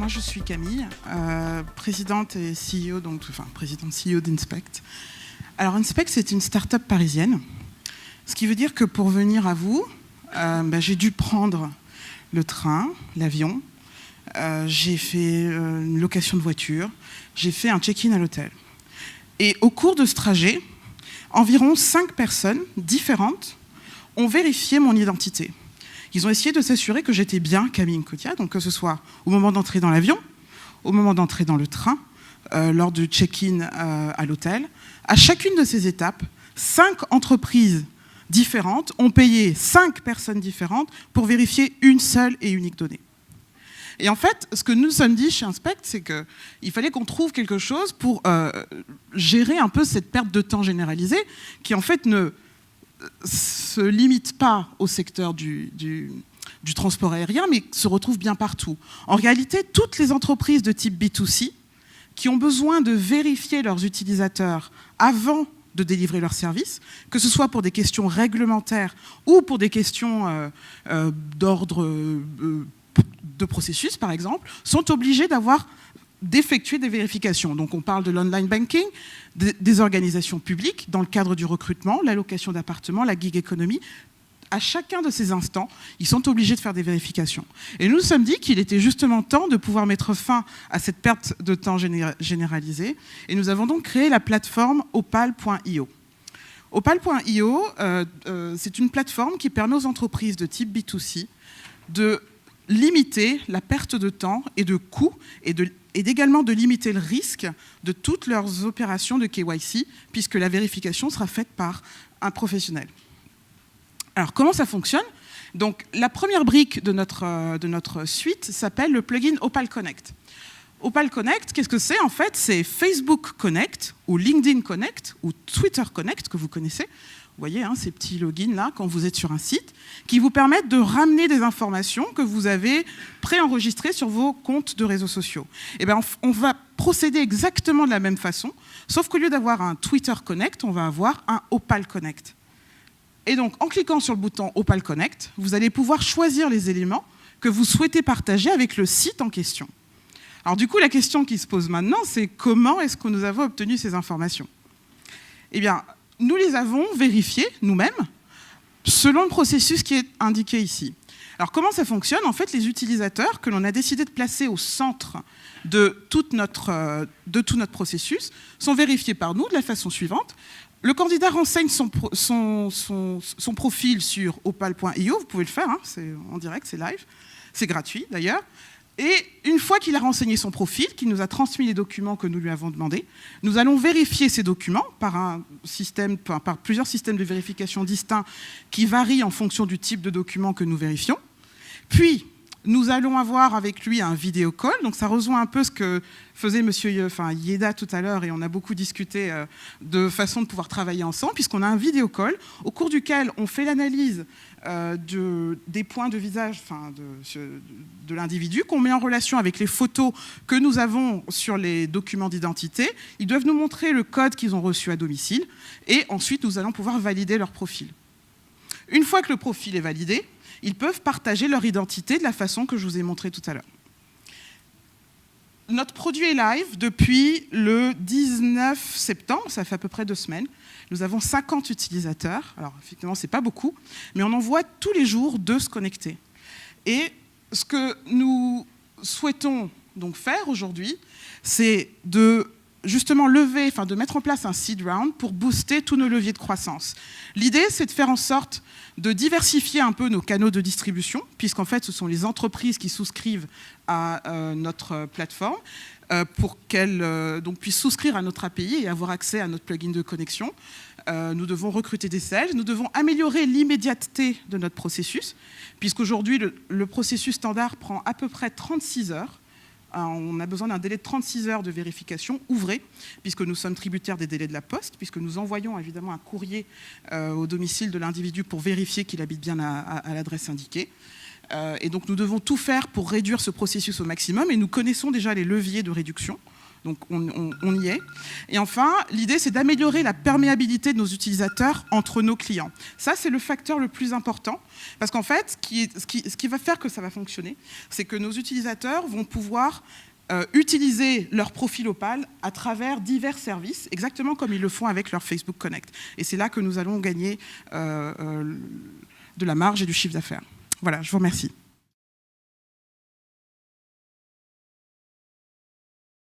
moi je suis Camille, présidente et CEO, présidente CEO d'Inspect. Alors Inspect, c'est une start-up parisienne, ce qui veut dire que pour venir à vous, j'ai dû prendre le train, l'avion, j'ai fait une location de voiture, j'ai fait un check-in à l'hôtel. Et au cours de ce trajet, environ 5 personnes différentes ont vérifié mon identité. Ils ont essayé de s'assurer que j'étais bien Camille Nkotia, donc que ce soit au moment d'entrer dans l'avion, au moment d'entrer dans le train, lors du check-in à l'hôtel. À chacune de ces étapes, 5 entreprises différentes ont payé 5 personnes différentes pour vérifier une seule et unique donnée. Et en fait, ce que nous nous sommes dit chez Inspect, c'est qu'il fallait qu'on trouve quelque chose pour gérer un peu cette perte de temps généralisée qui, en fait, ne se limite pas au secteur du transport aérien, mais se retrouve bien partout. En réalité, toutes les entreprises de type B2C qui ont besoin de vérifier leurs utilisateurs avant de délivrer leurs services, que ce soit pour des questions réglementaires ou pour des questions d'ordre de processus, par exemple, sont obligées d'effectuer des vérifications. Donc on parle de l'online banking, des organisations publiques, dans le cadre du recrutement, la location d'appartements, la gig economy. À chacun de ces instants, ils sont obligés de faire des vérifications. Et nous nous sommes dit qu'il était justement temps de pouvoir mettre fin à cette perte de temps généralisée. Et nous avons donc créé la plateforme Opal.io. Opal.io, c'est une plateforme qui permet aux entreprises de type B2C de limiter la perte de temps et de coûts et également de limiter le risque de toutes leurs opérations de KYC, puisque la vérification sera faite par un professionnel. Alors, comment ça fonctionne ? Donc, la première brique de notre suite s'appelle le plugin Opal Connect. Opal Connect, qu'est-ce que c'est ? En fait, c'est Facebook Connect, ou LinkedIn Connect, ou Twitter Connect, que vous connaissez. Vous voyez, ces petits logins là, quand vous êtes sur un site, qui vous permettent de ramener des informations que vous avez préenregistrées sur vos comptes de réseaux sociaux. Et bien, on va procéder exactement de la même façon, sauf qu'au lieu d'avoir un Twitter Connect, on va avoir un Opal Connect. Et donc, en cliquant sur le bouton Opal Connect, vous allez pouvoir choisir les éléments que vous souhaitez partager avec le site en question. Alors du coup, la question qui se pose maintenant, c'est comment est-ce que nous avons obtenu ces informations ? Eh bien, nous les avons vérifiées nous-mêmes selon le processus qui est indiqué ici. Alors comment ça fonctionne ? En fait, les utilisateurs que l'on a décidé de placer au centre de tout notre processus sont vérifiés par nous de la façon suivante. Le candidat renseigne son profil sur opal.io, vous pouvez le faire, c'est en direct, c'est live, c'est gratuit d'ailleurs. Et une fois qu'il a renseigné son profil, qu'il nous a transmis les documents que nous lui avons demandés, nous allons vérifier ces documents par plusieurs systèmes de vérification distincts qui varient en fonction du type de document que nous vérifions. Puis, nous allons avoir avec lui un vidéo call, donc ça rejoint un peu ce que faisait monsieur Yeda tout à l'heure, et on a beaucoup discuté de façon de pouvoir travailler ensemble, puisqu'on a un vidéo call au cours duquel on fait l'analyse des points de visage de l'individu, qu'on met en relation avec les photos que nous avons sur les documents d'identité. Ils doivent nous montrer le code qu'ils ont reçu à domicile, et ensuite nous allons pouvoir valider leur profil. Une fois que le profil est validé, ils peuvent partager leur identité de la façon que je vous ai montré tout à l'heure. Notre produit est live depuis le 19 septembre, ça fait à peu près 2 semaines. Nous avons 50 utilisateurs, alors effectivement c'est pas beaucoup, mais on en voit tous les jours 2 se connecter. Et ce que nous souhaitons donc faire aujourd'hui, c'est de justement de mettre en place un seed round pour booster tous nos leviers de croissance. L'idée, c'est de faire en sorte de diversifier un peu nos canaux de distribution, puisqu'en fait, ce sont les entreprises qui souscrivent à notre plateforme pour qu'elles puissent souscrire à notre API et avoir accès à notre plugin de connexion. Nous devons recruter des sales, nous devons améliorer l'immédiateté de notre processus, puisqu'aujourd'hui, le processus standard prend à peu près 36 heures. On a besoin d'un délai de 36 heures de vérification ouvrée, puisque nous sommes tributaires des délais de la poste, puisque nous envoyons évidemment un courrier au domicile de l'individu pour vérifier qu'il habite bien à l'adresse indiquée. Et donc nous devons tout faire pour réduire ce processus au maximum, et nous connaissons déjà les leviers de réduction Donc on y est. Et enfin, l'idée, c'est d'améliorer la perméabilité de nos utilisateurs entre nos clients. Ça, c'est le facteur le plus important, parce qu'en fait, ce qui va faire que ça va fonctionner, c'est que nos utilisateurs vont pouvoir utiliser leur profil Opal à travers divers services, exactement comme ils le font avec leur Facebook Connect. Et c'est là que nous allons gagner de la marge et du chiffre d'affaires. Voilà, je vous remercie.